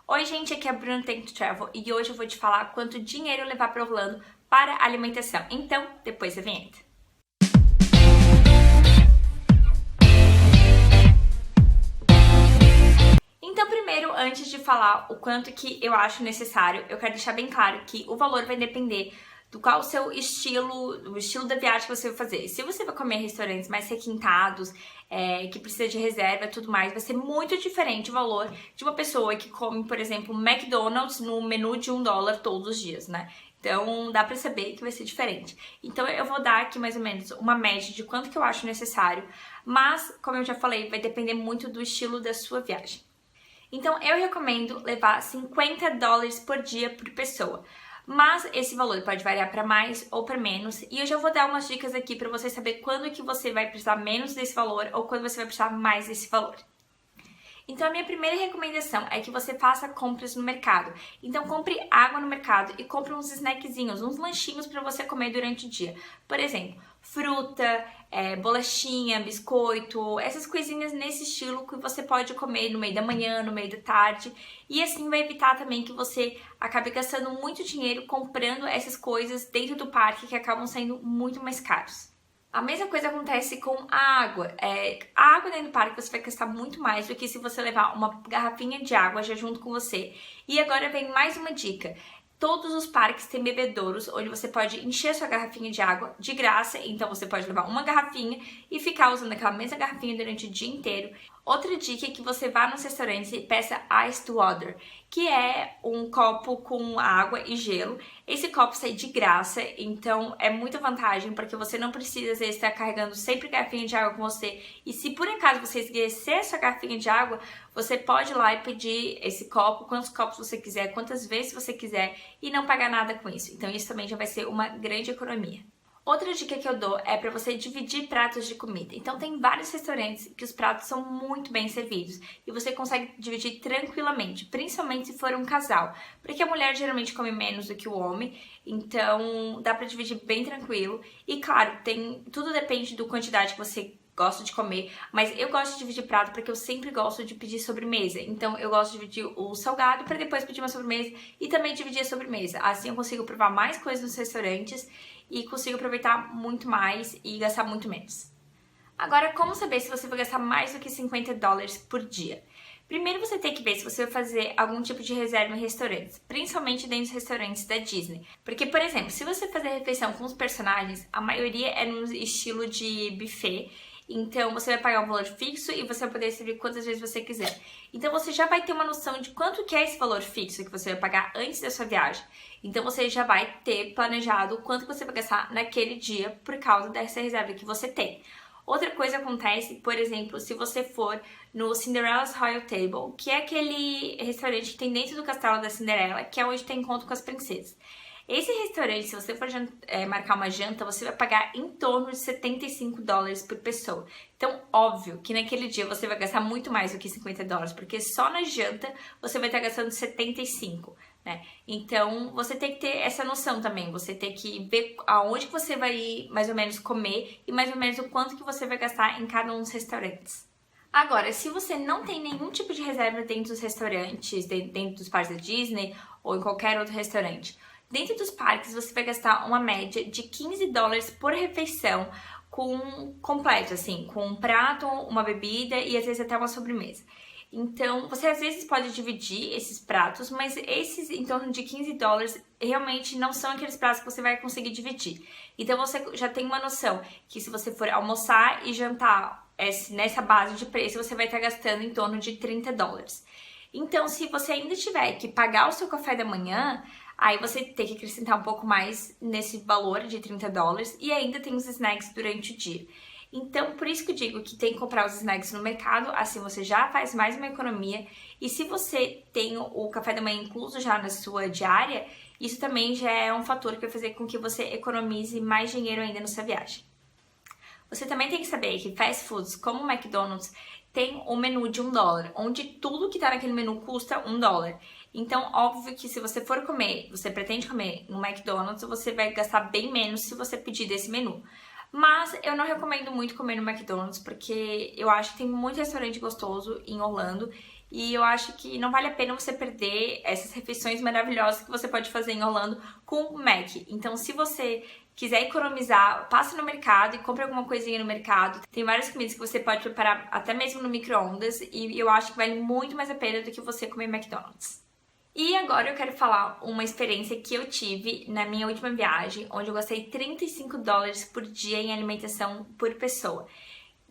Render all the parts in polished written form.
Oi gente, aqui é a Bruna Tech to Travel e hoje eu vou te falar quanto dinheiro levar para Orlando para alimentação. Então, depois da vinheta. Então, primeiro, antes de falar o quanto que eu acho necessário, eu quero deixar bem claro que o valor vai depender do qual o seu estilo, o estilo da viagem que você vai fazer. Se você vai comer em restaurantes mais requintados, que precisa de reserva e tudo mais, vai ser muito diferente o valor de uma pessoa que come, por exemplo, McDonald's no menu de $1 todos os dias, né? Então, dá pra saber que vai ser diferente. Então, eu vou dar aqui mais ou menos uma média de quanto que eu acho necessário, mas, como eu já falei, vai depender muito do estilo da sua viagem. Então, eu recomendo levar $50 por dia por pessoa. Mas esse valor pode variar para mais ou para menos, e eu já vou dar umas dicas aqui para você saber quando que você vai precisar menos desse valor ou quando você vai precisar mais desse valor. Então, a minha primeira recomendação é que você faça compras no mercado. Então, compre água no mercado e compre uns snackzinhos, uns lanchinhos para você comer durante o dia. Por exemplo, fruta, bolachinha, biscoito, essas coisinhas nesse estilo que você pode comer no meio da manhã, no meio da tarde. E assim vai evitar também que você acabe gastando muito dinheiro comprando essas coisas dentro do parque que acabam sendo muito mais caros. A mesma coisa acontece com a água. A água dentro do parque você vai gastar muito mais do que se você levar uma garrafinha de água já junto com você. E agora vem mais uma dica. Todos os parques têm bebedouros onde você pode encher sua garrafinha de água de graça, então você pode levar uma garrafinha e ficar usando aquela mesma garrafinha durante o dia inteiro. Outra dica é que você vá nos restaurantes e peça iced water, que é um copo com água e gelo. Esse copo sai de graça, então é muita vantagem, porque você não precisa às vezes estar carregando sempre garrafinha de água com você. E se por acaso você esquecer a sua garrafinha de água, você pode ir lá e pedir esse copo, quantos copos você quiser, quantas vezes você quiser, e não pagar nada com isso. Então isso também já vai ser uma grande economia. Outra dica que eu dou é para você dividir pratos de comida. Então tem vários restaurantes que os pratos são muito bem servidos e você consegue dividir tranquilamente, principalmente se for um casal, porque a mulher geralmente come menos do que o homem, então dá para dividir bem tranquilo. E claro, tudo depende da quantidade que você gosto de comer, mas eu gosto de dividir prato porque eu sempre gosto de pedir sobremesa. Então eu gosto de dividir o salgado para depois pedir uma sobremesa e também dividir a sobremesa. Assim eu consigo provar mais coisas nos restaurantes e consigo aproveitar muito mais e gastar muito menos. Agora, como saber se você vai gastar mais do que $50 por dia? Primeiro você tem que ver se você vai fazer algum tipo de reserva em restaurantes, principalmente dentro dos restaurantes da Disney. Porque, por exemplo, se você fazer refeição com os personagens, a maioria é no estilo de buffet. Então, você vai pagar um valor fixo e você vai poder servir quantas vezes você quiser. Então, você já vai ter uma noção de quanto que é esse valor fixo que você vai pagar antes da sua viagem. Então, você já vai ter planejado quanto que você vai gastar naquele dia por causa dessa reserva que você tem. Outra coisa acontece, por exemplo, se você for no Cinderella's Royal Table, que é aquele restaurante que tem dentro do castelo da Cinderela, que é onde tem encontro com as princesas. Esse restaurante, se você for marcar uma janta, você vai pagar em torno de $75 por pessoa. Então, óbvio que naquele dia você vai gastar muito mais do que $50, porque só na janta você vai estar gastando 75, né? Então, você tem que ter essa noção também. Você tem que ver aonde que você vai ir mais ou menos comer e mais ou menos o quanto que você vai gastar em cada um dos restaurantes. Agora, se você não tem nenhum tipo de reserva dentro dos restaurantes, dentro dos parques da Disney ou em qualquer outro restaurante, dentro dos parques você vai gastar uma média de $15 por refeição completo, assim, com um prato, uma bebida e às vezes até uma sobremesa. Então, você às vezes pode dividir esses pratos, mas esses em torno de $15 realmente não são aqueles pratos que você vai conseguir dividir. Então, você já tem uma noção que se você for almoçar e jantar nessa base de preço, você vai estar gastando em torno de $30. Então, se você ainda tiver que pagar o seu café da manhã, aí você tem que acrescentar um pouco mais nesse valor de $30 e ainda tem os snacks durante o dia. Então, por isso que eu digo que tem que comprar os snacks no mercado, assim você já faz mais uma economia. E se você tem o café da manhã incluso já na sua diária, isso também já é um fator que vai fazer com que você economize mais dinheiro ainda na sua viagem. Você também tem que saber que fast foods como o McDonald's tem um menu de $1, onde tudo que tá naquele menu custa $1. Então, óbvio que se você for comer, você pretende comer no McDonald's, você vai gastar bem menos se você pedir desse menu. Mas eu não recomendo muito comer no McDonald's, porque eu acho que tem muito restaurante gostoso em Orlando E eu acho que não vale a pena você perder essas refeições maravilhosas que você pode fazer em Orlando com o Mac. Então, se você quiser economizar, passe no mercado e compre alguma coisinha no mercado. Tem várias comidas que você pode preparar até mesmo no micro-ondas e eu acho que vale muito mais a pena do que você comer McDonald's. E agora eu quero falar uma experiência que eu tive na minha última viagem, onde eu gastei $35 por dia em alimentação por pessoa.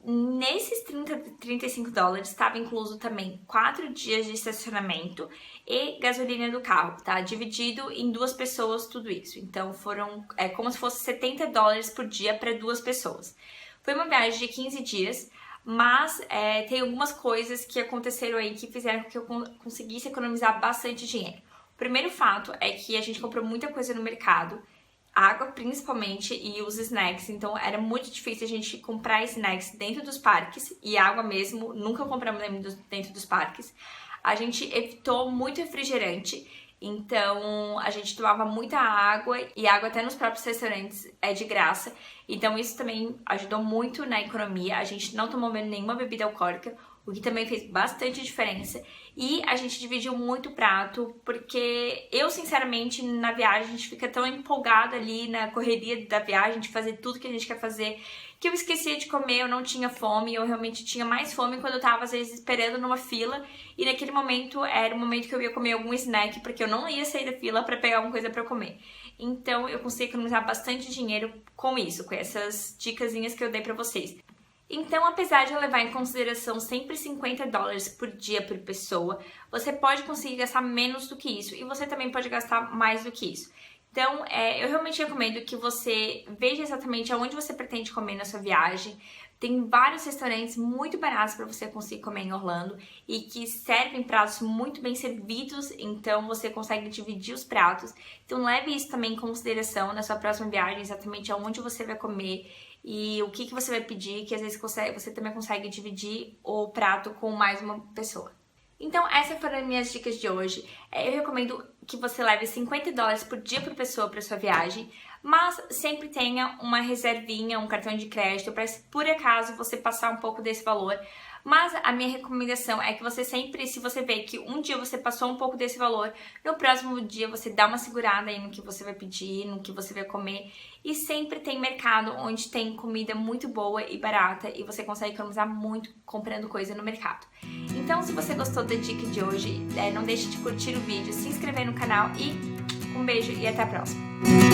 Nesses $35 estava incluso também 4 dias de estacionamento e gasolina do carro, tá? Dividido em 2 pessoas tudo isso. Então foram como se fosse $70 por dia para 2 pessoas. Foi uma viagem de 15 dias, mas tem algumas coisas que aconteceram aí que fizeram com que eu conseguisse economizar bastante dinheiro. O primeiro fato é que a gente comprou muita coisa no mercado, água principalmente e os snacks, então era muito difícil a gente comprar snacks dentro dos parques e água mesmo, nunca compramos dentro dos parques. A gente evitou muito refrigerante, então a gente tomava muita água e água até nos próprios restaurantes é de graça, então isso também ajudou muito na economia. A gente não tomou nenhuma bebida alcoólica, o que também fez bastante diferença. E a gente dividiu muito o prato, porque eu, sinceramente, na viagem, a gente fica tão empolgado ali na correria da viagem, de fazer tudo que a gente quer fazer, que eu esquecia de comer, eu não tinha fome, eu realmente tinha mais fome quando eu tava, às vezes, esperando numa fila, e naquele momento era o momento que eu ia comer algum snack, porque eu não ia sair da fila pra pegar alguma coisa pra comer. Então, eu consegui economizar bastante dinheiro com isso, com essas dicasinhas que eu dei pra vocês. Então, apesar de eu levar em consideração sempre $50 por dia por pessoa, você pode conseguir gastar menos do que isso e você também pode gastar mais do que isso. Então, eu realmente recomendo que você veja exatamente aonde você pretende comer na sua viagem. Tem vários restaurantes muito baratos para você conseguir comer em Orlando e que servem pratos muito bem servidos, então você consegue dividir os pratos. Então, leve isso também em consideração na sua próxima viagem, exatamente aonde você vai comer e o que você vai pedir, que às vezes você também consegue dividir o prato com mais uma pessoa. Então, essas foram as minhas dicas de hoje. Eu recomendo que você leve $50 por dia por pessoa para sua viagem, mas sempre tenha uma reservinha, um cartão de crédito, para se por acaso você passar um pouco desse valor. Mas a minha recomendação é que você sempre, se você vê que um dia você passou um pouco desse valor, no próximo dia você dá uma segurada aí no que você vai pedir, no que você vai comer. E sempre tem mercado onde tem comida muito boa e barata e você consegue economizar muito comprando coisa no mercado. Então, se você gostou da dica de hoje, não deixe de curtir o vídeo, se inscrever no canal e um beijo e até a próxima!